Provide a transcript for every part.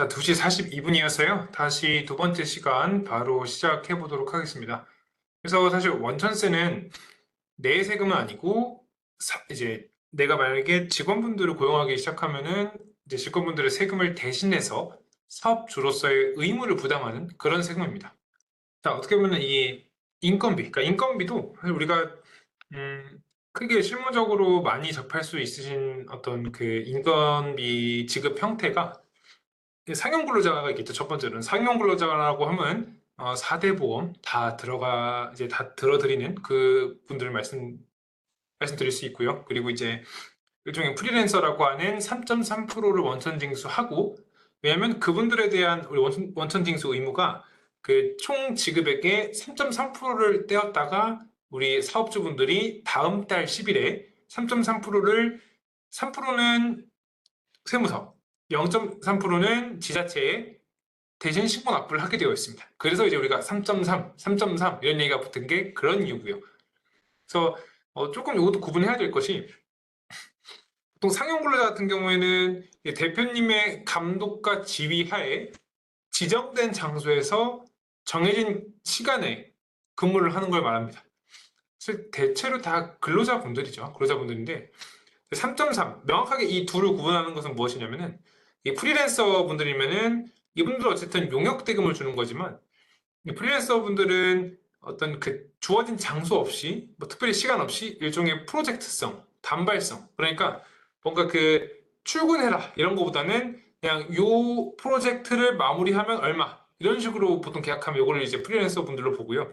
자, 2시 42분이었어요. 다시 두 번째 시간 바로 시작해 보도록 하겠습니다. 그래서 사실 원천세는 내 세금은 아니고 이제 내가 만약에 직원분들을 고용하기 시작하면은 이제 직원분들의 세금을 대신해서 사업주로서의 의무를 부담하는 그런 세금입니다. 자, 어떻게 보면 이 인건비, 그러니까 인건비도 사실 우리가 크게 실무적으로 많이 접할 수 있으신 어떤 그 인건비 지급 형태가 상용 근로자가 있겠죠. 첫 번째는 상용 근로자라고 하면 4대 보험 다 이제 다 들어드리는 그 분들을 말씀드릴 수 있고요. 그리고 이제 일종의 프리랜서라고 하는 3.3%를 원천 징수하고, 왜냐하면 그분들에 대한 우리 원천 징수 의무가 그 총 지급액의 3.3%를 떼었다가 우리 사업주분들이 다음 달 10일에 3.3%를 3%는 세무서, 0.3%는 지자체에 대신 신고 납부를 하게 되어 있습니다. 그래서 이제 우리가 3.3, 3.3 이런 얘기가 붙은 게 그런 이유고요. 그래서 조금 이것도 구분해야 될 것이, 보통 상용 근로자 같은 경우에는 대표님의 감독과 지휘 하에 지정된 장소에서 정해진 시간에 근무를 하는 걸 말합니다. 사실 대체로 다 근로자분들이죠. 근로자분들인데 3.3 명확하게 이 둘을 구분하는 것은 무엇이냐면은, 이 프리랜서 분들이면은 이분들 어쨌든 용역 대금을 주는 거지만, 이 프리랜서 분들은 어떤 그 주어진 장소 없이 뭐 특별히 시간 없이 일종의 프로젝트성, 단발성, 그러니까 뭔가 그 출근해라 이런 거보다는 그냥 요 프로젝트를 마무리하면 얼마 이런 식으로 보통 계약하면 이거를 이제 프리랜서 분들로 보고요.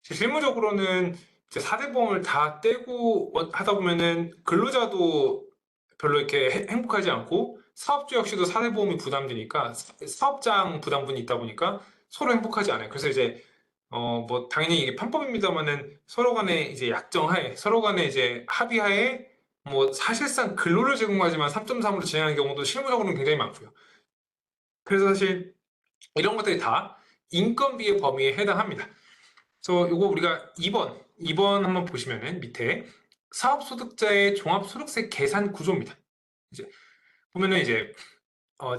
실무적으로는 이제 4대 보험을 다 떼고 하다 보면은 근로자도 별로 이렇게 행복하지 않고, 사업주 역시도 4대 보험이 부담되니까 사업장 부담분이 있다 보니까 서로 행복하지 않아요. 그래서 이제 뭐 당연히 이게 편법입니다만은 서로 간에 이제 약정하에, 서로 간에 이제 합의하에 뭐 사실상 근로를 제공하지만 3.3으로 진행하는 경우도 실무적으로는 굉장히 많고요. 그래서 사실 이런 것들이 다 인건비의 범위에 해당합니다. 그래서 이거 우리가 2번 한번 보시면은 밑에 사업소득자의 종합소득세 계산 구조입니다. 이제 보면은 이제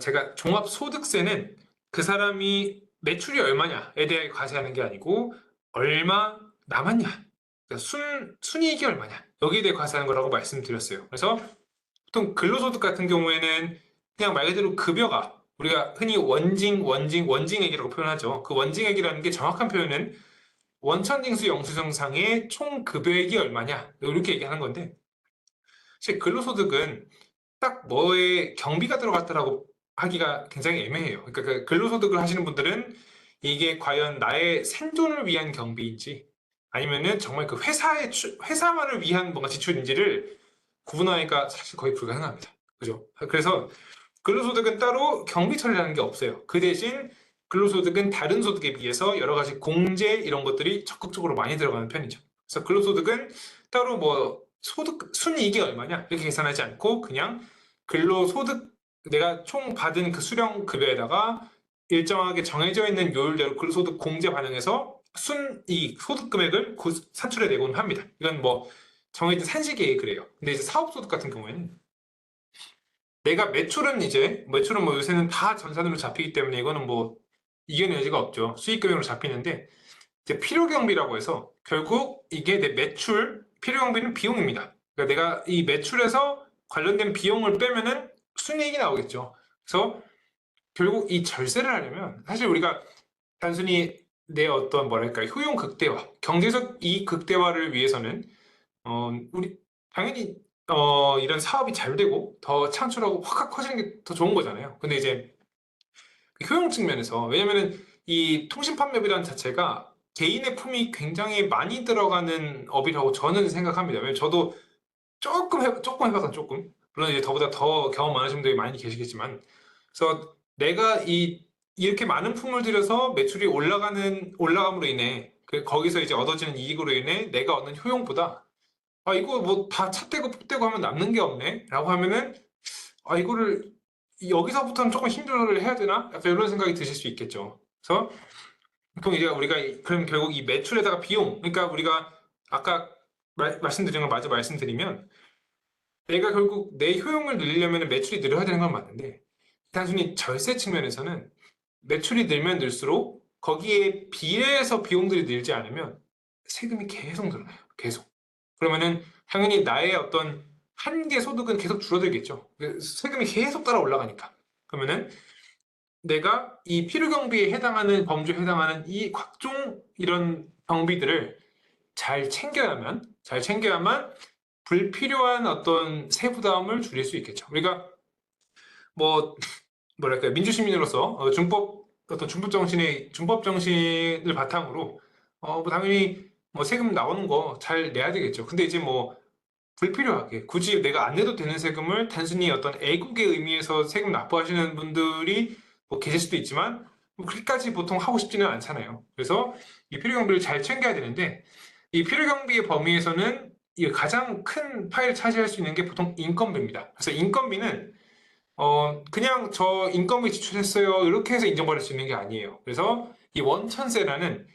제가 종합소득세는 그 사람이 매출이 얼마냐에 대해 과세하는 게 아니고 얼마 남았냐, 그러니까 순이익이 얼마냐 여기에 대해 과세하는 거라고 말씀드렸어요. 그래서 보통 근로소득 같은 경우에는 그냥 말 그대로 급여가 우리가 흔히 원징액이라고 표현하죠. 그 원징액이라는 게 정확한 표현은 원천징수 영수증상의 총 급여액이 얼마냐 이렇게 얘기하는 건데, 사실 근로소득은 딱 뭐에 경비가 들어갔다라고 하기가 굉장히 애매해요. 그러니까 그 근로소득을 하시는 분들은 이게 과연 나의 생존을 위한 경비인지 아니면은 정말 그 회사만을 위한 뭔가 지출인지를 구분하기가 사실 거의 불가능합니다. 그죠? 그래서 근로소득은 따로 경비 처리라는 게 없어요. 그 대신 근로소득은 다른 소득에 비해서 여러 가지 공제 이런 것들이 적극적으로 많이 들어가는 편이죠. 그래서 근로소득은 따로 뭐 소득 순이익이 얼마냐 이렇게 계산하지 않고 그냥 근로소득, 내가 총 받은 그 수령 급여에다가 일정하게 정해져 있는 요율대로 근로소득 공제 반영해서 순이익 소득 금액을 산출해 내곤 합니다. 이건 뭐 정해진 산식이에요. 그래요. 근데 이제 사업소득 같은 경우에는 내가 매출은 뭐 요새는 다 전산으로 잡히기 때문에 이거는 뭐 이견의 여지가 없죠. 수익 금액으로 잡히는데, 이제 필요 경비라고 해서 결국 이게 내 매출, 필요 경비는 비용입니다. 그러니까 내가 이 매출에서 관련된 비용을 빼면은 순이익이 나오겠죠. 그래서 결국 이 절세를 하려면 사실 우리가 단순히 내 어떤 뭐랄까 효용 극대화, 경제적 이익 극대화를 위해서는 우리 당연히 이런 사업이 잘 되고 더 창출하고 확 커지는 게 더 좋은 거잖아요. 근데 이제 그 효용 측면에서, 왜냐면은 이 통신 판매업이라는 자체가 개인의 품이 굉장히 많이 들어가는 업이라고 저는 생각합니다. 왜냐면 저도 조금 해봐서 조금, 물론 이제 저보다 더 경험 많으신 분들이 많이 계시겠지만, 그래서 내가 이렇게 많은 품을 들여서 매출이 올라감으로 인해 거기서 이제 얻어지는 이익으로 인해 내가 얻는 효용보다, 아, 이거 뭐 다 차 떼고 폭 떼고 하면 남는 게 없네? 라고 하면은, 아, 이거를 여기서부터는 조금 힘들어를 해야 되나? 약간 이런 생각이 드실 수 있겠죠. 그래서 보통 이제 우리가 그럼 결국 이 매출에다가 비용, 그러니까 우리가 아까 말씀드린 걸 마저 말씀드리면, 내가 결국 내 효용을 늘리려면 매출이 늘어야 되는 건 맞는데, 단순히 절세 측면에서는 매출이 늘면 늘수록 거기에 비례해서 비용들이 늘지 않으면 세금이 계속 늘어나요. 계속. 그러면은 당연히 나의 어떤 한계 소득은 계속 줄어들겠죠. 세금이 계속 따라 올라가니까. 그러면은 내가 이 필요 경비에 해당하는 범주에 해당하는 이 각종 이런 경비들을 잘 챙겨야만 불필요한 어떤 세부담을 줄일 수 있겠죠. 우리가 뭐 뭐랄까요, 민주시민으로서 준법 정신을 바탕으로 뭐 당연히 뭐 세금 나오는 거 잘 내야 되겠죠. 근데 이제 뭐 불필요하게 굳이 내가 안 내도 되는 세금을 단순히 어떤 애국의 의미에서 세금 납부하시는 분들이 뭐 계실 수도 있지만 뭐 그렇게까지 보통 하고 싶지는 않잖아요. 그래서 이 필요경비를 잘 챙겨야 되는데 이 필요경비의 범위에서는 이 가장 큰 파일을 차지할 수 있는 게 보통 인건비입니다. 그래서 인건비는 그냥 저 인건비 지출했어요, 이렇게 해서 인정받을 수 있는 게 아니에요. 그래서 이 원천세라는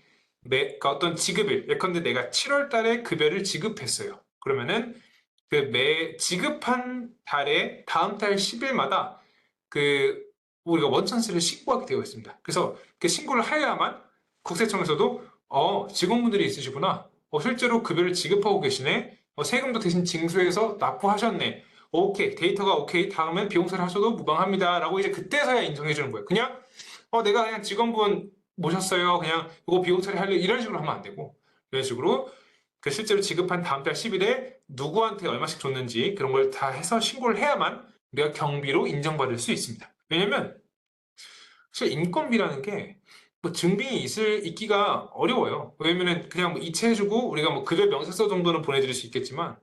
그러니까 어떤 지급일, 예컨대 내가 7월 달에 급여를 지급했어요. 그러면은 그 매 지급한 달에 다음 달 10일마다 그 우리가 원천세를 신고하게 되어 있습니다. 그래서 그 신고를 해야만 국세청에서도 직원분들이 있으시구나. 실제로 급여를 지급하고 계시네. 세금도 대신 징수해서 납부하셨네. 오케이, 데이터가 오케이. 다음엔 비용세를 하셔도 무방합니다. 라고 이제 그때서야 인정해 주는 거예요. 그냥 내가 그냥 직원분 모셨어요. 그냥 이거 비용 처리하려 이런 식으로 하면 안 되고 이런 식으로 그 실제로 지급한 다음 달 10일에 누구한테 얼마씩 줬는지 그런 걸 다 해서 신고를 해야만 우리가 경비로 인정받을 수 있습니다. 왜냐면 사실 인건비라는 게 뭐 증빙이 있기가 어려워요. 왜냐면은 그냥 뭐 이체해주고 우리가 뭐 급여 명세서 정도는 보내드릴 수 있겠지만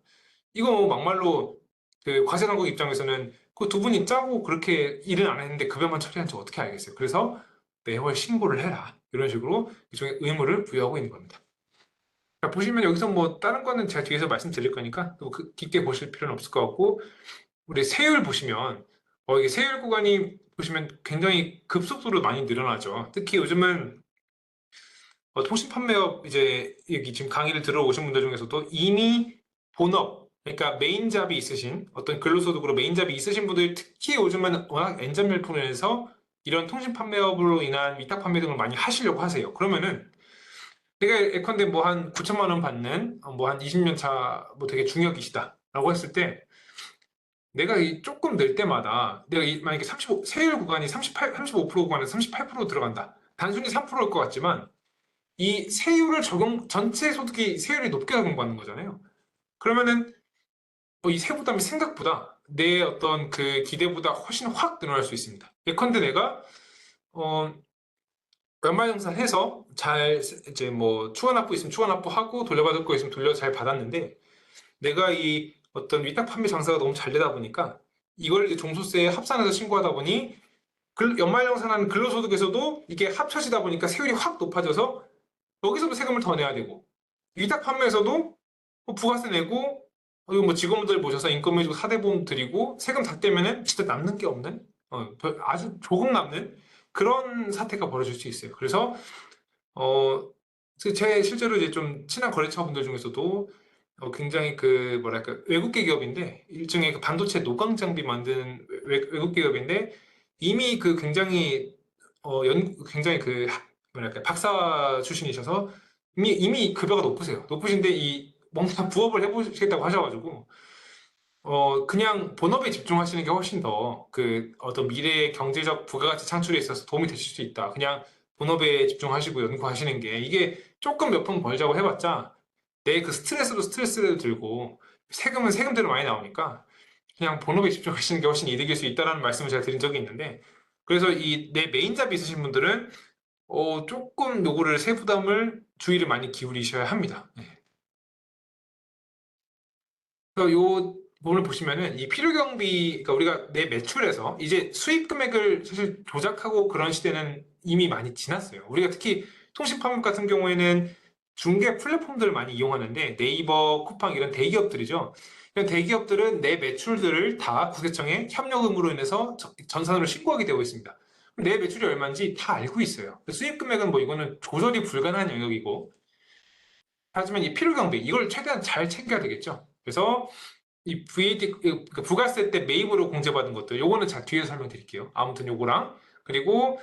이거 뭐 막말로 그 과세당국 입장에서는 그 두 분이 짜고 그렇게 일은 안 했는데 급여만 처리한지 어떻게 알겠어요. 그래서 매월 신고를 해라, 이런 식으로 일종의 의무를 부여하고 있는 겁니다. 자, 보시면 여기서 뭐 다른 거는 제가 뒤에서 말씀드릴 거니까 또 깊게 보실 필요는 없을 것 같고, 우리 세율 보시면 이게 세율 구간이 보시면 굉장히 급속도로 많이 늘어나죠. 특히 요즘은 통신 판매업 이제 여기 지금 강의를 들어오신 분들 중에서도 이미 본업, 그러니까 메인 잡이 있으신 어떤 근로소득으로 메인 잡이 있으신 분들이 특히 요즘은 워낙 엔잡 열풍을 해서 이런 통신 판매업으로 인한 위탁 판매 등을 많이 하시려고 하세요. 그러면은 내가 예컨대 뭐 한 9천만 원 받는 뭐 한 20년 차 뭐 되게 중역이시다라고 했을 때 내가 이 조금 늘 때마다 내가 만약에 35 세율 구간이 35% 구간에서 38% 들어간다. 단순히 3%일 것 같지만 이 세율을 전체 소득이 세율이 높게 적용받는 거잖아요. 그러면은 이 세부담이 생각보다 내 어떤 그 기대보다 훨씬 확 늘어날 수 있습니다. 예컨대 내가 어, 연말정산해서 잘 이제 뭐 추가 납부 있으면 추가 납부하고 돌려받을 거 있으면 돌려 잘 받았는데 내가 이 어떤 위탁 판매 장사가 너무 잘 되다 보니까 이걸 이제 종소세에 합산해서 신고하다 보니 연말정산한 근로소득에서도 이게 합쳐지다 보니까 세율이 확 높아져서 여기서도 세금을 더 내야 되고 위탁 판매에서도 부가세 내고 그리고 뭐 직원들 모셔서 인건비 주고 사대보험 드리고 세금 다 떼면은 진짜 남는 게 없는 아주 조금 남는 그런 사태가 벌어질 수 있어요. 그래서 어, 제 실제로 이제 좀 친한 거래처분들 중에서도 굉장히 그 뭐랄까 외국계 기업인데 일종의 그 반도체 노광 장비 만드는 외국 기업인데 이미 그 굉장히 굉장히 그 뭐랄까 박사 출신이셔서 이미 급여가 높으신데 이 뭔가 부업을 해보시겠다고 하셔가지고 그냥 본업에 집중하시는 게 훨씬 더 그 어떤 미래의 경제적 부가가치 창출에 있어서 도움이 되실 수 있다. 그냥 본업에 집중하시고 연구하시는 게 이게 조금 몇 푼 벌자고 해봤자 내 그 스트레스도 스트레스를 들고 세금은 세금대로 많이 나오니까 그냥 본업에 집중하시는 게 훨씬 이득일 수 있다는 말씀을 제가 드린 적이 있는데 그래서 이 내 메인 잡이 있으신 분들은 조금 요거를 세부담을 주의를 많이 기울이셔야 합니다. 네. 그래서 요 부분을 보시면은 이 필요 경비, 그러니까 우리가 내 매출에서 이제 수입 금액을 사실 조작하고 그런 시대는 이미 많이 지났어요. 우리가 특히 통신 판매 같은 경우에는 중개 플랫폼들을 많이 이용하는데 네이버, 쿠팡 이런 대기업들이죠. 이런 대기업들은 내 매출들을 다 국세청에 협력금으로 인해서 전산으로 신고하게 되어 있습니다. 내 매출이 얼마인지 다 알고 있어요. 수입 금액은 뭐 이거는 조절이 불가능한 영역이고 하지만 이 필요 경비 이걸 최대한 잘 챙겨야 되겠죠. 그래서 이 VAT, 그 부가세 때 매입으로 공제받은 것들, 요거는 자, 뒤에서 설명드릴게요. 아무튼 요거랑, 그리고,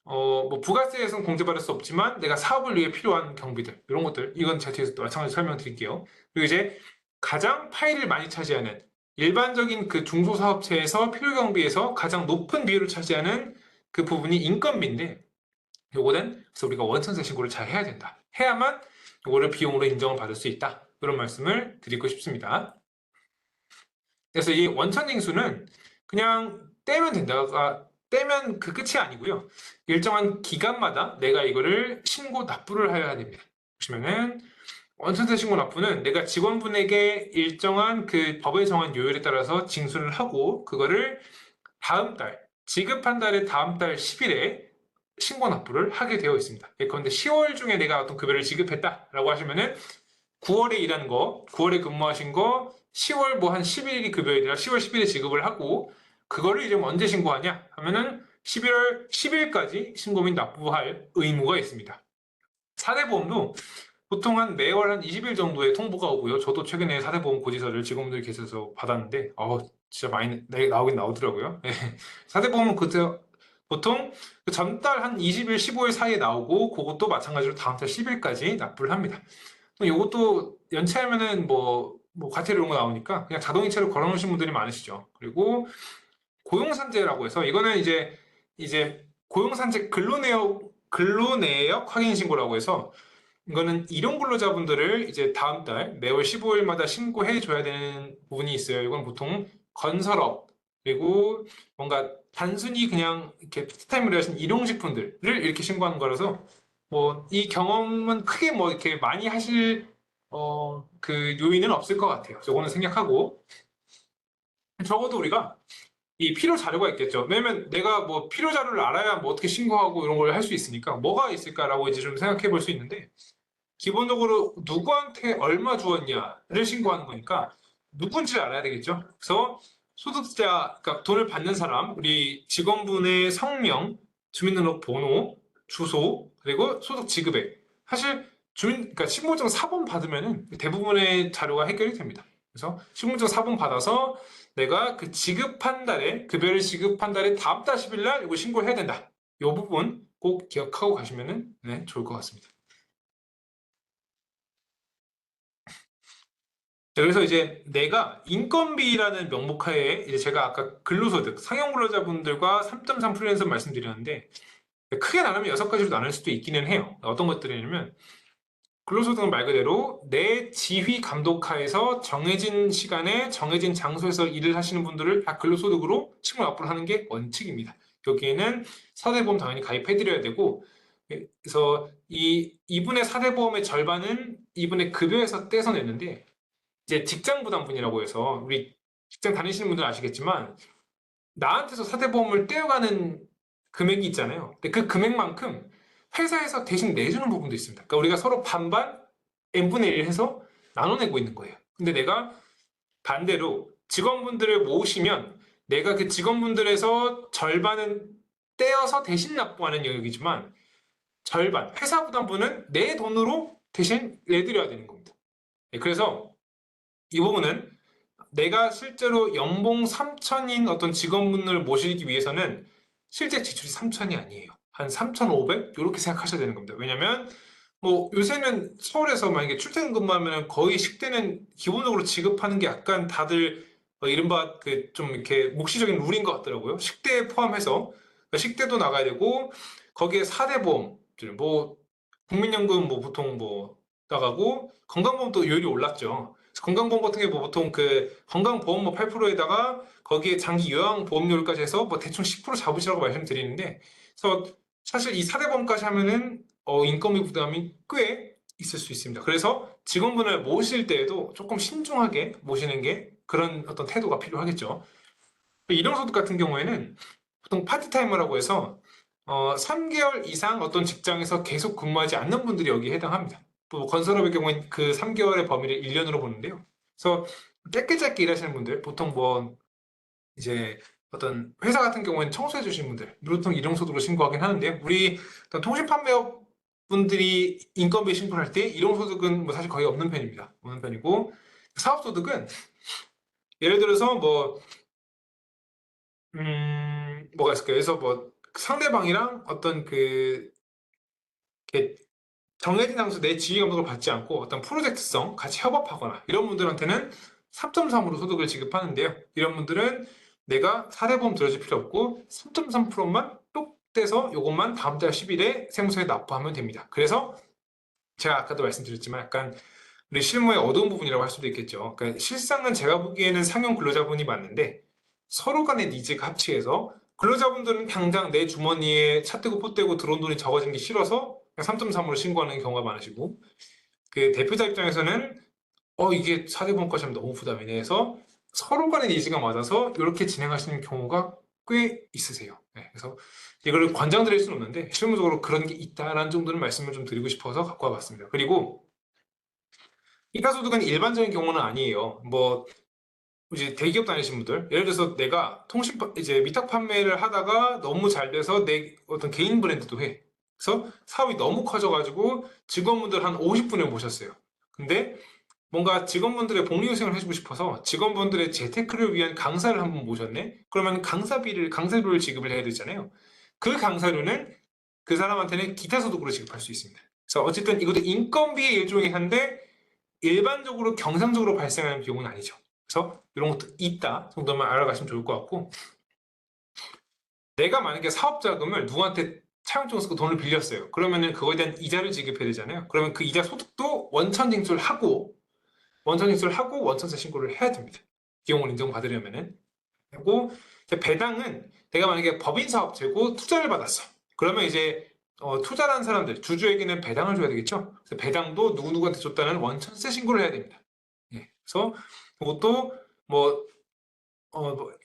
뭐, 부가세에서는 공제받을 수 없지만, 내가 사업을 위해 필요한 경비들, 이런 것들, 이건 제 뒤에서 또 마찬가지로 설명드릴게요. 그리고 이제, 가장 파일을 많이 차지하는, 일반적인 그 중소사업체에서 필요 경비에서 가장 높은 비율을 차지하는 그 부분이 인건비인데, 요거는, 그래서 우리가 원천세 신고를 잘 해야 된다. 해야만, 요거를 비용으로 인정을 받을 수 있다. 그런 말씀을 드리고 싶습니다. 그래서 이 원천징수는 그냥 떼면 된다가 떼면 그 끝이 아니고요. 일정한 기간마다 내가 이거를 신고 납부를 해야 됩니다. 보시면은 원천세 신고 납부는 내가 직원분에게 일정한 그 법에 정한 요율에 따라서 징수를 하고 그거를 다음 달 지급한 달의 다음 달 10일에 신고 납부를 하게 되어 있습니다. 그런데 10월 중에 내가 어떤 급여를 지급했다라고 하시면은 9월에 일한 거, 9월에 근무하신 거, 10월 뭐 한 11일이 급여일이라 10월 10일에 지급을 하고, 그거를 이제 언제 신고하냐? 하면은 11월 10일까지 신고 및 납부할 의무가 있습니다. 사대보험도 보통 한 매월 한 20일 정도의 통보가 오고요. 저도 최근에 사대보험 고지서를 직원분들 계셔서 받았는데, 진짜 많이 나오긴 나오더라고요. 네. 사대보험은 그때 보통 그 전달 한 20일, 15일 사이에 나오고, 그것도 마찬가지로 다음 달 10일까지 납부를 합니다. 이것도 연체하면은 뭐 과태료 이런 거 나오니까 그냥 자동이체로 걸어놓으신 분들이 많으시죠. 그리고 고용산재라고 해서 이거는 이제 고용산재 근로내역 확인 신고라고 해서 이거는 일용 근로자분들을 이제 다음 달 매월 15일마다 신고해 줘야 되는 부분이 있어요. 이건 보통 건설업 그리고 뭔가 단순히 그냥 이렇게 파트타임으로 하신 일용직분들을 이렇게 신고하는 거라서 뭐 이 경험은 크게 뭐 이렇게 많이 하실 그 요인은 없을 것 같아요. 저거는 생략하고 적어도 우리가 이 필요 자료가 있겠죠. 왜냐면 내가 뭐 필요 자료를 알아야 뭐 어떻게 신고하고 이런 걸 할 수 있으니까 뭐가 있을까라고 이제 좀 생각해 볼 수 있는데 기본적으로 누구한테 얼마 주었냐를 신고하는 거니까 누군지를 알아야 되겠죠. 그래서 소득자, 그러니까 돈을 받는 사람, 우리 직원분의 성명, 주민등록번호, 주소, 그리고 소득 지급액. 사실 그러니까 신분증 4번 받으면은 대부분의 자료가 해결이 됩니다. 그래서 신분증 4번 받아서 내가 그 지급한 달에, 급여를 지급한 달에 다음 달 10일 날 이거 신고를 해야 된다. 이 부분 꼭 기억하고 가시면은 네, 좋을 것 같습니다. 그래서 이제 내가 인건비라는 명목하에 이제 제가 아까 근로소득, 상용 근로자분들과 3.3 프리랜서 말씀드렸는데 크게 나누면 6가지로 나눌 수도 있기는 해요. 어떤 것들이냐면 근로소득은 말 그대로 내 지휘 감독하에서 정해진 시간에 정해진 장소에서 일을 하시는 분들을 다 근로소득으로 칭호 납부를 하는 게 원칙입니다. 여기에는 사대보험 당연히 가입해드려야 되고 그래서 이분의 사대보험의 절반은 이분의 급여에서 떼서 내는데 이제 직장부담분이라고 해서 우리 직장 다니시는 분들은 아시겠지만 나한테서 사대보험을 떼어가는 금액이 있잖아요. 근데 그 금액만큼 회사에서 대신 내주는 부분도 있습니다. 그러니까 우리가 서로 반반 n분의 1 해서 나눠내고 있는 거예요. 근데 내가 반대로 직원분들을 모으시면 내가 그 직원분들에서 절반은 떼어서 대신 납부하는 영역이지만 절반, 회사 부담분은 내 돈으로 대신 내드려야 되는 겁니다. 네, 그래서 이 부분은 내가 실제로 연봉 3천인 어떤 직원분을 모시기 위해서는 실제 지출이 3천이 아니에요. 한 3,500? 이렇게 생각하셔야 되는 겁니다. 왜냐면 뭐 요새는 서울에서 만약에 출퇴근 근무하면 거의 식대는 기본적으로 지급하는 게 약간 다들 이른바 그 좀 이렇게 묵시적인 룰인 것 같더라고요. 식대 포함해서 그러니까 식대도 나가야 되고 거기에 사대보험 뭐 국민연금 뭐 보통 뭐 나가고 건강보험도 요율이 올랐죠. 건강보험 같은 게 뭐 보통 그 건강보험 뭐 8%에다가 거기에 장기 요양보험료까지 해서 뭐 대충 10% 잡으시라고 말씀드리는데 그래서 사실 이 사대보험까지 하면은 인건비 부담이 꽤 있을 수 있습니다. 그래서 직원분을 모실 때에도 조금 신중하게 모시는 게 그런 어떤 태도가 필요하겠죠. 일용소득 같은 경우에는 보통 파트타이머라고 해서 3개월 이상 어떤 직장에서 계속 근무하지 않는 분들이 여기에 해당합니다. 또 건설업의 경우에는 그 3개월의 범위를 1년으로 보는데요. 그래서 짧게 일하시는 분들, 보통 뭐 이제 어떤 회사 같은 경우에는 청소해 주신 분들, 보통 일용소득으로 신고하긴 하는데요. 우리 어떤 통신 판매업 분들이 인건비 신고할 때 일용소득은 뭐 사실 거의 없는 편입니다. 없는 편이고 사업소득은 예를 들어서 뭐가 있을까요? 그래서 뭐 상대방이랑 어떤 이렇게 정해진 장소 내 지휘 감독을 받지 않고 어떤 프로젝트성 같이 협업하거나 이런 분들한테는 3.3으로 소득을 지급하는데요. 이런 분들은 내가 사대보험 들어줄 필요 없고 3.3%만 똑 떼서 요것만 다음 달 10일에 세무서에 납부하면 됩니다. 그래서 제가 아까도 말씀드렸지만 약간 우리 실무의 어두운 부분이라고 할 수도 있겠죠. 그러니까 실상은 제가 보기에는 상용 근로자분이 맞는데 서로 간의 니즈가 합치해서 근로자분들은 당장 내 주머니에 차 떼고 포 떼고 들어온 돈이 적어진 게 싫어서 3.3으로 신고하는 경우가 많으시고 그 대표자 입장에서는 이게 사대보험까지 하면 너무 부담이네 해서 서로 간의 니즈가 맞아서 이렇게 진행하시는 경우가 꽤 있으세요. 네, 그래서 이걸 권장드릴 수는 없는데 실무적으로 그런 게 있다라는 정도는 말씀을 좀 드리고 싶어서 갖고 와봤습니다. 그리고 이가소득은 일반적인 경우는 아니에요. 뭐 이제 대기업 다니신 분들, 예를 들어서 내가 이제 위탁 판매를 하다가 너무 잘 돼서 내 어떤 개인 브랜드도 해. 그래서 사업이 너무 커져가지고 직원분들 한 50분을 모셨어요. 근데 뭔가 직원분들의 복리후생을 해주고 싶어서 직원분들의 재테크를 위한 강사를 한번 모셨네? 그러면 강사료를 지급을 해야 되잖아요. 그 강사료는 그 사람한테는 기타 소득으로 지급할 수 있습니다. 그래서 어쨌든 이것도 인건비의 일종이긴 한데 일반적으로 경상적으로 발생하는 비용은 아니죠. 그래서 이런 것도 있다 정도만 알아가시면 좋을 것 같고, 내가 만약에 사업 자금을 누구한테 차용증 쓰고 돈을 빌렸어요. 그러면은 그거에 대한 이자를 지급해야 되잖아요. 그러면 그 이자 소득도 원천징수를 하고 원천세 신고를 해야 됩니다. 비용을 인정받으려면은. 그리고 배당은 내가 만약에 법인사업체고 투자를 받았어. 그러면 이제 투자한 사람들, 주주에게는 배당을 줘야 되겠죠. 그래서 배당도 누구누구한테 줬다는 원천세 신고를 해야 됩니다. 예, 그래서 그것도 뭐,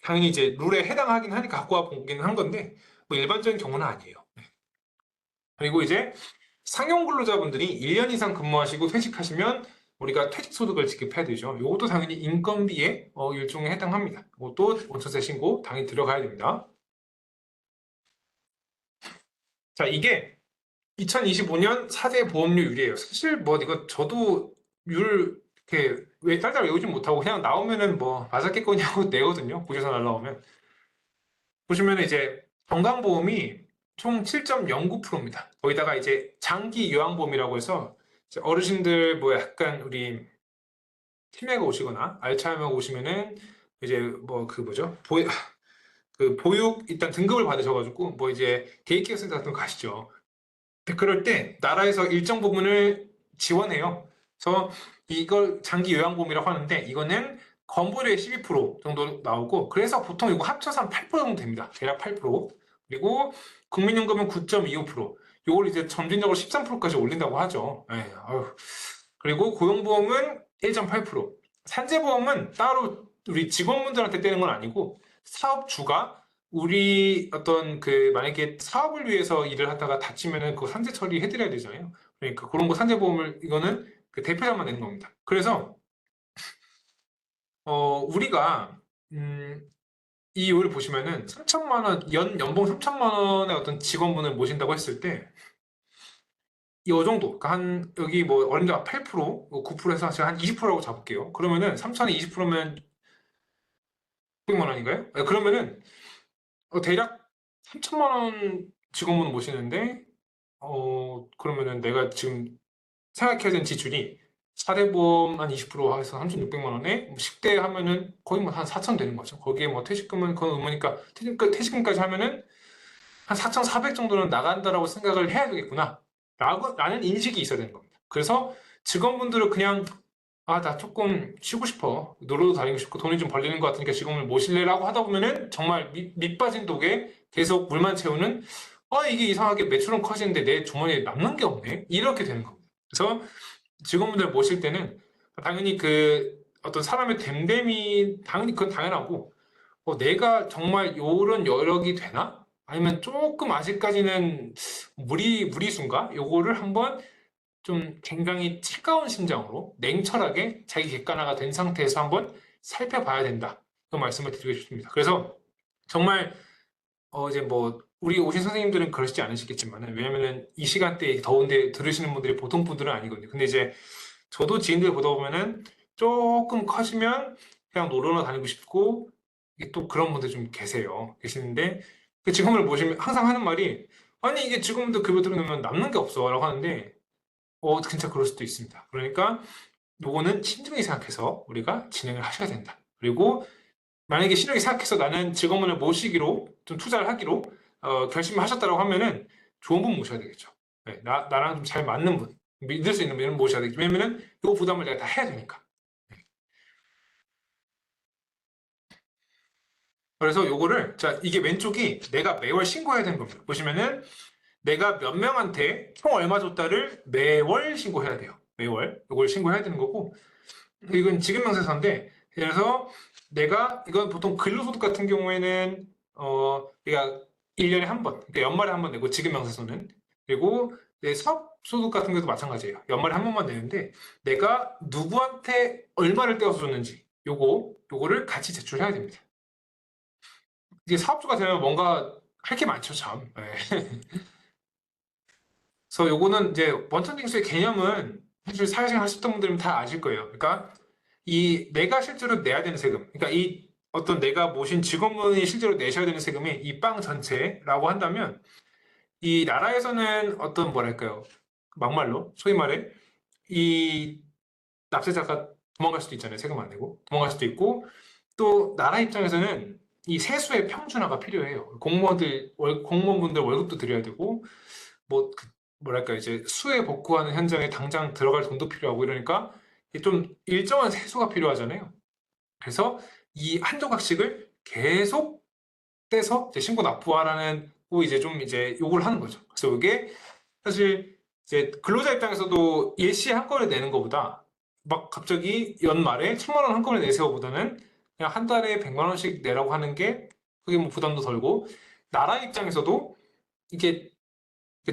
당연히 이제 룰에 해당하긴 하니까 갖고 와 보긴 한 건데 뭐 일반적인 경우는 아니에요. 네. 그리고 이제 상용 근로자분들이 1년 이상 근무하시고 퇴직하시면 우리가 퇴직소득을 지급해야 되죠. 이것도 당연히 인건비의 일종에 해당합니다. 이것도 원천세 신고 당연히 들어가야 됩니다. 자, 이게 2025년 4대 보험료율이에요. 사실 뭐 이거 저도 이렇게 왜 딸딸 외우지 못하고 그냥 나오면은 뭐 맞았겠거냐고 내거든요. 보셔서 날라오면. 보시면 이제 건강보험이 총 7.09%입니다. 거기다가 이제 장기 요양보험이라고 해서 이제 어르신들 뭐 약간 우리 치매가 오시거나 알츠하이머가 오시면은 이제 뭐 그 뭐죠? 그 보육 일단 등급을 받으셔가지고 뭐 이제 데이케어 센터 같은 거 가시죠. 그럴 때 나라에서 일정 부분을 지원해요. 그래서 이걸 장기 요양보험이라고 하는데 이거는 건보료의 12% 정도 나오고 그래서 보통 이거 합쳐서 한 8% 정도 됩니다. 대략 8%. 그리고 국민연금은 9.25%. 이걸 이제 점진적으로 13%까지 올린다고 하죠. 예, 그리고 고용보험은 1.8%. 산재보험은 따로 우리 직원분들한테 떼는 건 아니고 사업주가 우리 어떤 만약에 사업을 위해서 일을 하다가 다치면은 그 산재 처리해드려야 되잖아요. 그러니까 그런 거 산재보험을 이거는 그 대표자만 내는 겁니다. 그래서 우리가 이 요를 보시면은 3천만 원 연봉 3천만 원의 어떤 직원분을 모신다고 했을 때 이 정도 그러니까 한 여기 뭐 어린이가 8% 9%에서 제가 한 20%라고 잡을게요. 그러면은 3천에 20%면 600만 원인가요? 그러면은 대략 3천만 원 직원분 모시는데 그러면은 내가 지금 생각해야 되는 지출이 사대보험 한 20% 해서 3,600만 원에 10대 하면은 거의 뭐 한 4천 되는 거죠. 거기에 뭐 퇴직금은 그건 의무니까 퇴직금까지 하면은 한 4,400 정도는 나간다라고 생각을 해야 되겠구나. 라는 인식이 있어야 되는 겁니다. 그래서 직원분들은 그냥 나 조금 쉬고 싶어. 놀러도 다니고 싶고 돈이 좀 벌리는 것 같으니까 직원을 모실래라고 하다 보면은 정말 밑 빠진 독에 계속 물만 채우는 이게 이상하게 매출은 커지는데 내 주머니에 남는 게 없네. 이렇게 되는 겁니다. 그래서 직원분들 모실 때는 당연히 어떤 사람의 됨됨이 당연히 그건 당연하고 내가 정말 요런 여력이 되나? 아니면 조금 아직까지는 무리수인가? 요거를 한번 좀 굉장히 차가운 심정으로 냉철하게 자기 객관화가 된 상태에서 한번 살펴봐야 된다. 그 말씀을 드리고 싶습니다. 그래서 정말 이제 뭐 우리 오신 선생님들은 그러시지 않으시겠지만 왜냐면은 이 시간대에 더운데 들으시는 분들이 보통 분들은 아니거든요. 근데 이제 저도 지인들 보다 보면은 조금 커지면 그냥 놀러 다니고 싶고 또 그런 분들 좀 계시는데 그 직원을 모시면 항상 하는 말이 아니 이게 직원들 급여 들어놓으면 남는 게 없어 라고 하는데 진짜 그럴 수도 있습니다. 그러니까 요거는 신중히 생각해서 우리가 진행을 하셔야 된다. 그리고 만약에 신중히 생각해서 나는 직원을 모시기로 좀 투자를 하기로 결심을 하셨다고 하면은 좋은 분 모셔야 되겠죠. 네, 나랑 좀 잘 맞는 분, 믿을 수 있는 분을 모셔야 되겠죠. 왜냐면은 요 부담을 내가 다 해야 되니까. 네. 그래서 요거를 자 이게 왼쪽이 내가 매월 신고해야 되는 겁니다. 보시면은 내가 몇 명한테 총 얼마 줬다를 매월 신고해야 돼요. 매월 요걸 신고해야 되는 거고 이건 지급명세서인데 그래서 내가 이건 보통 근로소득 같은 경우에는 내가 1년에 한 번, 그러니까 연말에 한 번 내고 지급명세서는 그리고 내 사업소득 같은 경우도 마찬가지예요. 연말에 한 번만 내는데 내가 누구한테 얼마를 떼어서 줬는지 요거를 같이 제출해야 됩니다. 이게 사업주가 되면 뭔가 할 게 많죠, 참. 네. 그래서 요거는 이제 원천징수의 개념은 사실 사회생활 하셨던 분들은 다 아실 거예요. 그러니까 이 내가 실제로 내야 되는 세금, 그러니까 이 어떤 내가 모신 직원분이 실제로 내셔야 되는 세금이 이 빵 전체라고 한다면 이 나라에서는 어떤 뭐랄까요, 막말로 소위 말해 이 납세자가 도망갈 수도 있잖아요. 세금 안 내고 도망갈 수도 있고 또 나라 입장에서는 이 세수의 평준화가 필요해요. 공무원분들 월급도 드려야 되고 뭐 뭐랄까 이제 수해 복구하는 현장에 당장 들어갈 돈도 필요하고 이러니까 좀 일정한 세수가 필요하잖아요. 그래서 이 한 조각씩을 계속 떼서 이제 신고 납부하라는 거 이제 좀 이제 요구를 하는 거죠. 그래서 이게 사실 이제 근로자 입장에서도 일시에 한 건을 내는 것보다 막 갑자기 연말에 1,000만 원 한 건을 내세요보다는 그냥 한 달에 100만 원씩 내라고 하는 게 그게 뭐 부담도 덜고 나라 입장에서도 이게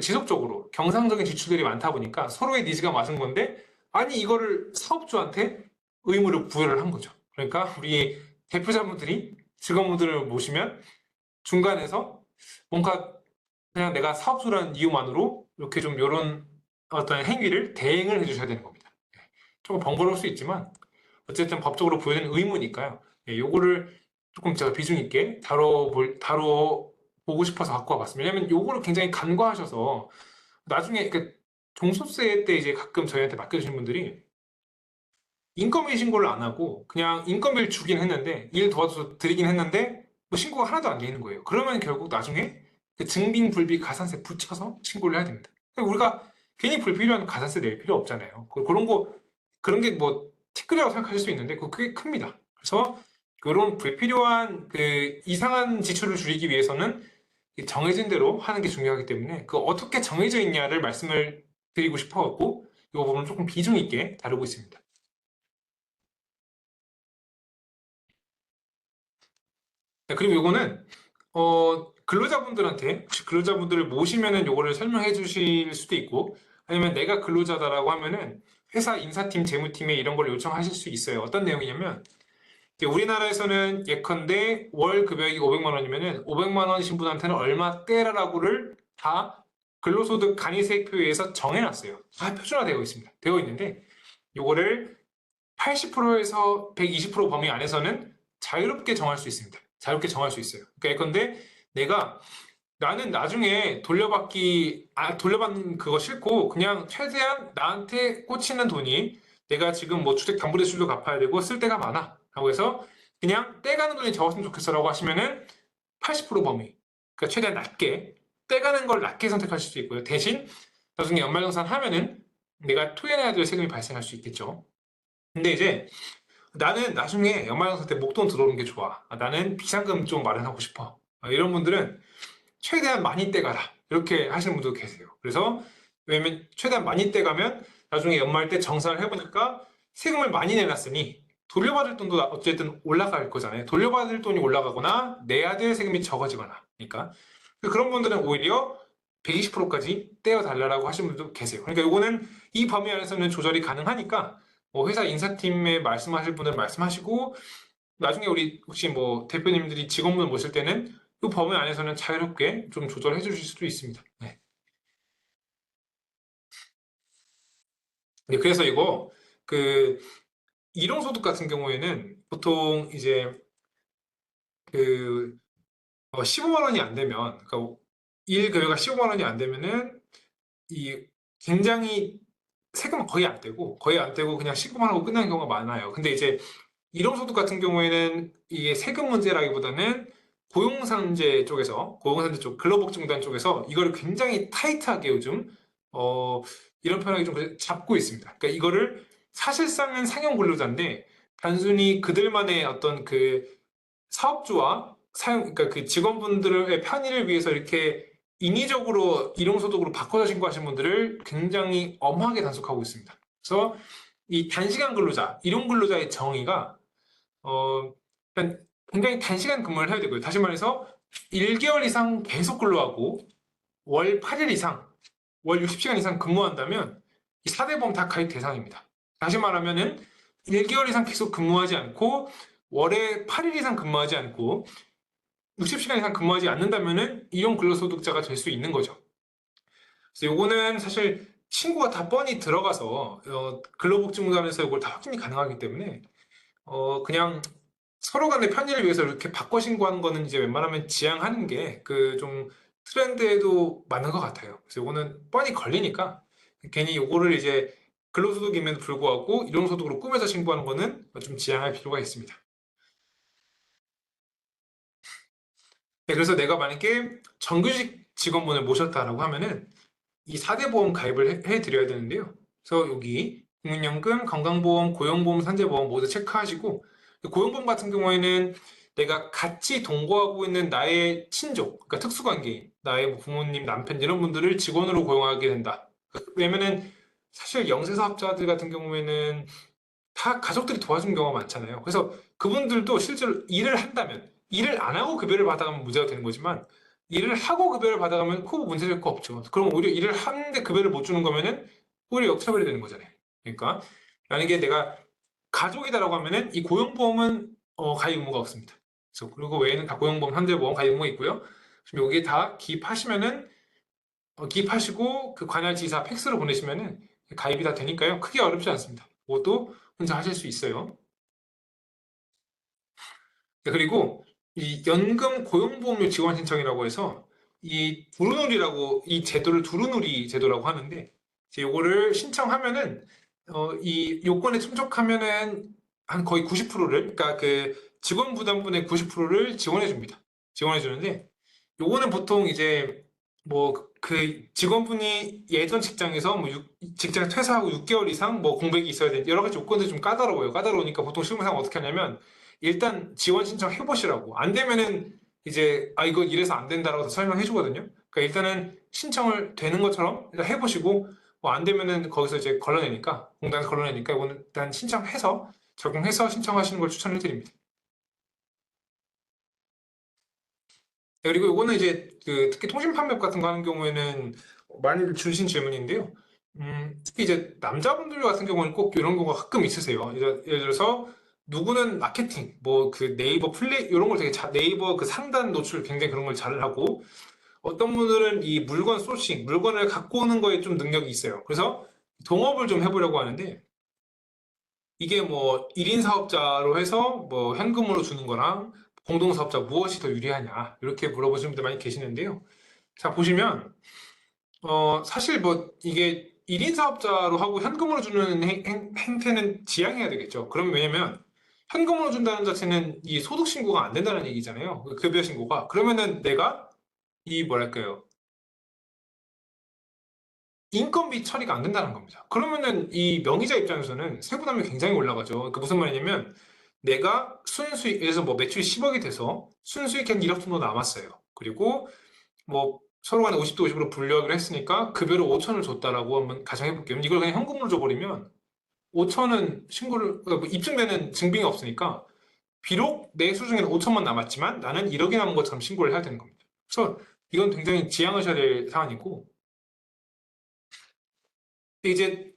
지속적으로 경상적인 지출들이 많다 보니까 서로의 니즈가 맞은 건데 아니 이거를 사업주한테 의무를 부여를 한 거죠. 그러니까 우리 대표자분들이 직원분들을 모시면 중간에서 뭔가 그냥 내가 사업주라는 이유만으로 이렇게 좀 이런 어떤 행위를 대행을 해주셔야 되는 겁니다. 조금 번거로울 수 있지만 어쨌든 법적으로 부여된 의무니까요. 요거를 조금 제가 비중 있게 다뤄보고 싶어서 갖고 와봤습니다. 왜냐면 요거를 굉장히 간과하셔서 나중에 그 종소세 때 이제 가끔 저희한테 맡겨주시는 분들이 인건비 신고를 안 하고 그냥 인건비를 주긴 했는데 일 도와줘서 드리긴 했는데 뭐 신고가 하나도 안 돼 있는 거예요. 그러면 결국 나중에 그 증빙 불비 가산세 붙여서 신고를 해야 됩니다. 우리가 괜히 불필요한 가산세 낼 필요 없잖아요. 그런 게 뭐 티끌이라고 생각하실 수 있는데 그게 큽니다. 그래서 이런 불필요한 그 이상한 지출을 줄이기 위해서는 정해진 대로 하는 게 중요하기 때문에 그 어떻게 정해져 있냐를 말씀을 드리고 싶어갖고 이 부분은 조금 비중 있게 다루고 있습니다. 네, 그리고 요거는 근로자분들한테 혹시 근로자분들을 모시면은 요거를 설명해 주실 수도 있고 아니면 내가 근로자다라고 하면은 회사 인사팀, 재무팀에 이런 걸 요청하실 수 있어요. 어떤 내용이냐면 이제 우리나라에서는 예컨대 월 급여액이 500만 원이면은 500만 원이신 분한테는 얼마 떼라라고를 다 근로소득 간이세액표에서 정해놨어요. 다 표준화되어 있습니다. 되어 있는데 요거를 80%에서 120% 범위 안에서는 자유롭게 정할 수 있습니다. 자유롭게 정할 수 있어요. 그러니까 예컨대 내가 나는 나중에 돌려받는 그거 싫고 그냥 최대한 나한테 꽂히는 돈이 내가 지금 뭐 주택담보대출도 갚아야 되고 쓸 데가 많아 라고 해서 그냥 떼가는 돈이 적었으면 좋겠어 라고 하시면은 80% 범위 그러니까 최대한 낮게 떼가는 걸 낮게 선택하실 수 있고요. 대신 나중에 연말정산 하면은 내가 토해내야 될 세금이 발생할 수 있겠죠. 근데 이제 나는 나중에 연말정산 때 목돈 들어오는 게 좋아. 나는 비상금 좀 마련하고 싶어. 이런 분들은 최대한 많이 떼가라. 이렇게 하시는 분도 계세요. 그래서 왜냐면 최대한 많이 떼가면 나중에 연말 때 정산을 해보니까 세금을 많이 내놨으니 돌려받을 돈도 어쨌든 올라갈 거잖아요. 돌려받을 돈이 올라가거나 내야 될 세금이 적어지거나. 그러니까 그런 분들은 오히려 120%까지 떼어달라고 하시는 분도 계세요. 그러니까 이거는 이 범위 안에서는 조절이 가능하니까 뭐 회사 인사팀에 말씀하실 분은 말씀하시고 나중에 우리 혹시 뭐 대표님들이 직원분 모실 때는 이 범위 안에서는 자유롭게 좀 조절해 주실 수도 있습니다. 네. 네, 그래서 이거 그 일용소득 같은 경우에는 보통 이제 그 15만 원이 안 되면, 그러니까 일 급여가 15만 원이 안 되면은 이 굉장히 세금은 거의 안 떼고 그냥 신고만 하고 끝나는 경우가 많아요. 근데 이제 일용소득 같은 경우에는 이게 세금 문제라기보다는 고용산재 쪽, 근로복지공단 쪽에서 이거를 굉장히 타이트하게 요즘 어, 이런 표현하기 좀 잡고 있습니다. 그러니까 이거를 사실상은 상용 근로자인데 단순히 그들만의 어떤 그 사업주와 그러니까 그 직원분들의 편의를 위해서 이렇게 인위적으로 일용소득으로 바꿔서 신고하신 분들을 굉장히 엄하게 단속하고 있습니다. 그래서 이 단시간 근로자, 일용 근로자의 정의가 일단 굉장히 단시간 근무를 해야 되고요. 다시 말해서 1개월 이상 계속 근로하고 월 8일 이상, 월 60시간 이상 근무한다면 이 4대 보험 다 가입 대상입니다. 다시 말하면은 1개월 이상 계속 근무하지 않고 월에 8일 이상 근무하지 않고 60시간 이상 근무하지 않는다면은 이용 근로소득자가 될 수 있는 거죠. 그래서 요거는 사실 신고가 다 뻔히 들어가서 근로복지공단에서 이걸 다 확인이 가능하기 때문에 그냥 서로 간의 편의를 위해서 이렇게 바꿔 신고하는 거는 이제 웬만하면 지양하는 게 그 좀 트렌드에도 맞는 것 같아요. 그래서 요거는 뻔히 걸리니까 괜히 요거를 이제 근로소득임에도 불구하고 일용소득으로 꾸며서 신고하는 거는 좀 지양할 필요가 있습니다. 네, 그래서 내가 만약에 정규직 직원분을 모셨다라고 하면은 이 4대 보험 가입을 해드려야 되는데요. 그래서 여기 국민연금, 건강보험, 고용보험, 산재보험 모두 체크하시고 고용보험 같은 경우에는 내가 같이 동거하고 있는 나의 친족, 그러니까 특수관계인, 나의 뭐 부모님, 남편 이런 분들을 직원으로 고용하게 된다. 왜냐면은 사실 영세사업자들 같은 경우에는 다 가족들이 도와주는 경우가 많잖아요. 그래서 그분들도 실제로 일을 한다면, 일을 안 하고 급여를 받아가면 문제가 되는 거지만, 일을 하고 급여를 받아가면 후 문제될 거 없죠. 그럼 오히려 일을 하는데 급여를 못 주는 거면은 오히려 역차별이 되는 거잖아요. 그러니까 만약에 내가 가족이다라고 하면은 이 고용보험은 가입 의무가 없습니다. 그래서 그리고 외에는 다 고용보험, 현대보험 가입 의무가 있고요. 그럼 여기에 다 기입하시면은 기입하시고 그 관할 지사 팩스로 보내시면은 가입이 다 되니까요. 크게 어렵지 않습니다. 그것도 혼자 하실 수 있어요. 네, 그리고 이 연금 고용보험료 지원 신청이라고 해서 이 두루누리라고 이 제도를 두루누리 제도라고 하는데 이제 요거를 신청하면은 이 요건에 충족하면은 한 거의 90%를 그러니까 그 직원 부담분의 90%를 지원해 줍니다. 지원해 주는데 요거는 보통 이제 뭐 그 직원분이 예전 직장에서 뭐 직장 퇴사하고 6개월 이상 뭐 공백이 있어야 되는 여러 가지 요건들이 좀 까다로워요. 까다로우니까 보통 실무상 어떻게 하냐면 일단 지원 신청 해보시라고. 안 되면은 이제 이거 이래서 안 된다라고 설명해 주거든요. 그러니까 일단은 신청을 되는 것처럼 일단 해보시고 뭐 안 되면은 거기서 이제 걸러내니까 공단에서 걸러내니까 이거는 일단 신청해서 적용해서 신청하시는 걸 추천을 드립니다. 네, 그리고 이거는 이제 그 특히 통신 판매 같은 거 하는 경우에는 많이 주신 질문인데요. 특히 이제 남자분들 같은 경우는 꼭 이런 경우가 가끔 있으세요. 예를 들어서 누구는 마케팅, 뭐 그 네이버 플레이 이런 걸 되게 네이버 그 상단 노출 굉장히 그런 걸 잘 하고 어떤 분들은 이 물건 소싱, 물건을 갖고 오는 거에 좀 능력이 있어요. 그래서 동업을 좀 해보려고 하는데 이게 뭐 1인 사업자로 해서 뭐 현금으로 주는 거랑 공동사업자 무엇이 더 유리하냐 이렇게 물어보시는 분들 많이 계시는데요. 자 보시면 사실 뭐 이게 1인 사업자로 하고 현금으로 주는 행태는 지양해야 되겠죠. 그럼 왜냐면 현금으로 준다는 자체는 이 소득 신고가 안 된다는 얘기잖아요. 그 급여 신고가. 그러면은 내가 이 뭐랄까요? 인건비 처리가 안 된다는 겁니다. 그러면은 이 명의자 입장에서는 세부담이 굉장히 올라가죠. 그 무슨 말이냐면 내가 순수익에서 뭐 매출이 10억이 돼서 순수익 한 1억 정도 남았어요. 그리고 뭐 서로 간에 50대 50으로 분류하기로 했으니까 급여를 5천을 줬다라고 한번 가정해 볼게요. 이걸 그냥 현금으로 줘버리면 5천은 신고를 그러니까 뭐 입증되는 증빙이 없으니까 비록 내 수중에는 5천만 남았지만 나는 1억이 남은 것처럼 신고를 해야 되는 겁니다. 그래서 이건 굉장히 지양하셔야 될 사안이고 이제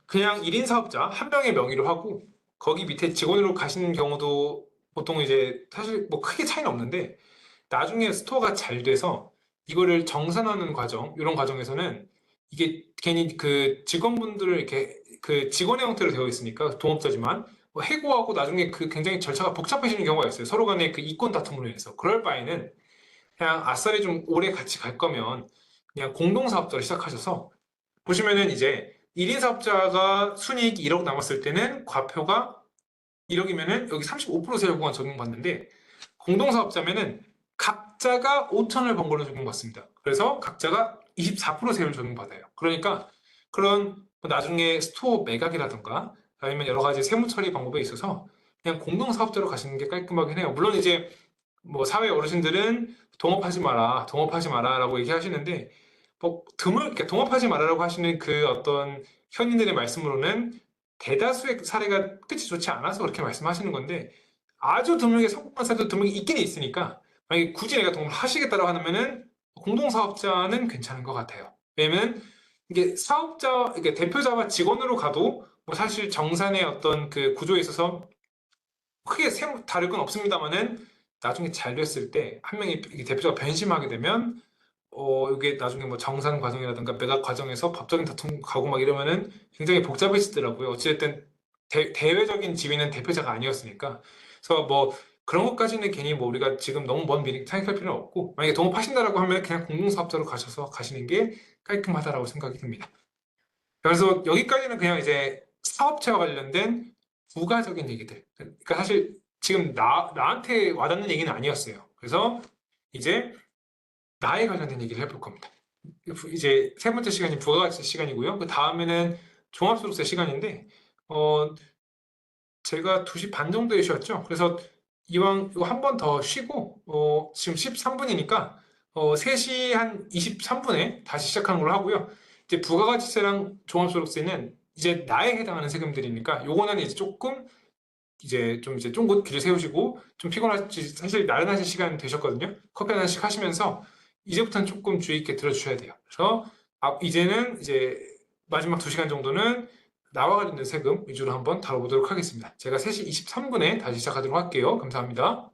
그냥 1인 사업자 한 명의 명의로 하고 거기 밑에 직원으로 가시는 경우도 보통 이제 사실 뭐 크게 차이는 없는데 나중에 스토어가 잘 돼서 이거를 정산하는 과정 이런 과정에서는 이게 괜히 그 직원분들을 이렇게 그 직원의 형태로 되어 있으니까 동업자지만 해고하고 나중에 그 굉장히 절차가 복잡해지는 경우가 있어요. 서로 간에 그 이권 다툼으로 인해서. 그럴 바에는 그냥 아싸리 좀 오래 같이 갈 거면 그냥 공동사업자를 시작하셔서 보시면은 이제 1인 사업자가 순이익이 1억 남았을 때는 과표가 1억이면은 여기 35% 세율공간 적용받는데 공동사업자면은 각자가 5천을 번 걸로 적용받습니다. 그래서 각자가 24% 세율 적용받아요. 그러니까 그런 뭐 나중에 스토어 매각이라든가 아니면 여러 가지 세무 처리 방법에 있어서 그냥 공동사업자로 가시는 게 깔끔하긴 해요. 물론 이제 뭐 사회 어르신들은 동업하지 마라, 동업하지 마라라고 얘기하시는데 뭐 그러니까 동업하지 마라라고 하시는 그 어떤 현인들의 말씀으로는 대다수의 사례가 끝이 좋지 않아서 그렇게 말씀하시는 건데 아주 드물게 성공한 사례도 드물게 있긴 있으니까 만약에 굳이 내가 동업을 하시겠다라고 하면은 공동사업자는 괜찮은 것 같아요. 왜냐면 이게 사업자, 이게 대표자와 직원으로 가도 뭐 사실 정산의 어떤 그 구조에 있어서 크게 다를 건 없습니다만은 나중에 잘 됐을 때 한 명이 대표자가 변심하게 되면 이게 나중에 뭐 정산 과정이라든가 매각 과정에서 법적인 다툼 가고 막 이러면은 굉장히 복잡해지더라고요. 어찌됐든 대외적인 지위는 대표자가 아니었으니까. 그래서 뭐 그런 것까지는 괜히 뭐 우리가 지금 너무 먼 미래 생각할 필요는 없고 만약에 동업하신다라고 하면 그냥 공동사업자로 가셔서 가시는 게 깔끔하다라고 생각이 듭니다. 그래서 여기까지는 그냥 이제 사업체와 관련된 부가적인 얘기들. 그러니까 사실 지금 나한테 와닿는 얘기는 아니었어요. 그래서 이제 나에 관련된 얘기를 해볼 겁니다. 이제 세 번째 시간이 부가가치 시간이고요. 그 다음에는 종합소득세 시간인데, 제가 2시 반 정도에 쉬었죠. 그래서 이왕 이거 한 번 더 쉬고, 지금 13분이니까, 3시 한 23분에 다시 시작하는 걸로 하고요. 이제 부가가치세랑 종합소득세는 이제 나에 해당하는 세금들이니까, 요거는 이제 조금 이제 쫑긋 길을 세우시고 좀 피곤하지 사실 나른하실 시간 되셨거든요. 커피 한 잔씩 하시면서 이제부터는 조금 주의 있게 들어주셔야 돼요. 그래서 이제는 이제 마지막 2시간 정도는 나와 관련된 세금 위주로 한번 다뤄보도록 하겠습니다. 제가 3시 23분에 다시 시작하도록 할게요. 감사합니다.